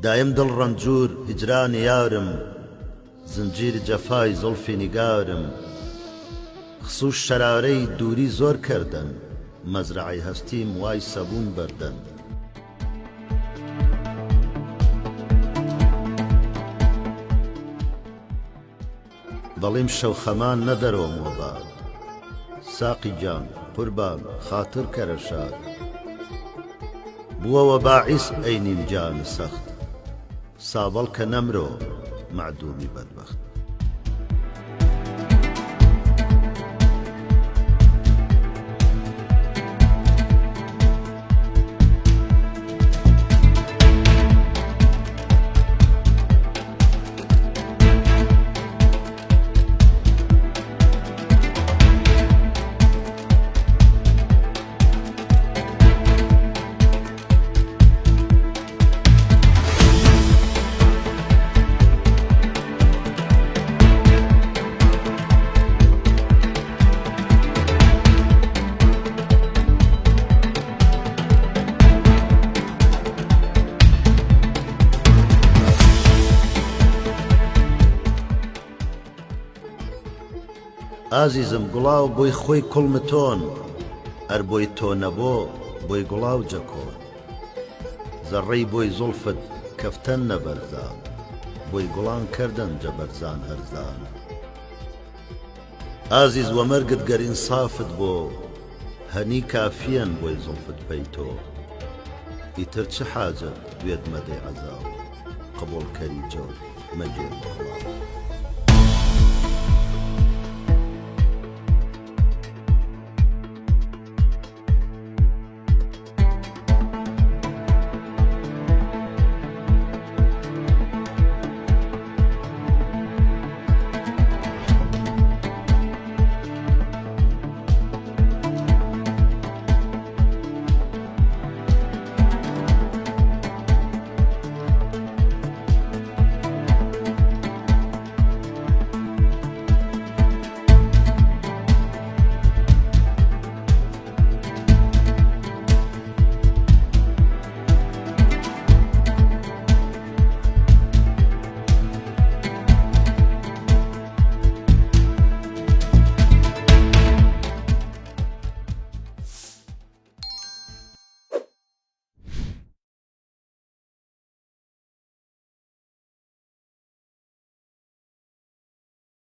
دایم دڵ ڕەنجور هیجرانی یارم زنجیر جەفای زڵفی نیگارم خسوو شەرارەی دووری زۆر کردن مەزرعەی هەستیم وای سەبوون بەردەن بەڵێم شەوخەمان نەدەرۆم وەباد ساقی جان قوربان خاتر کەرە شاد بووەوە باعیس ئەینیم جان سەخت سابەڵ کە نەمرۆ معدومی بەدبەخت ئازیزم گوڵاو بۆی خۆی کوڵمتۆن ئەر بۆی تۆ نەبۆ بۆی گوڵاو جەکۆ زەڕەی بۆی زوڵفت کەفتەن نەبەرزان بۆی گوڵان کردن جەبەرزان هەرزان ئازیز وە مەرگت گەر ئینسافت بۆ هەنی کافیەن بۆی زوڵفت پەی تۆ ئیتر چ حاجەت دوێت مەدەی عەزاو قبوڵکەری جۆ مەگێر بەڵاو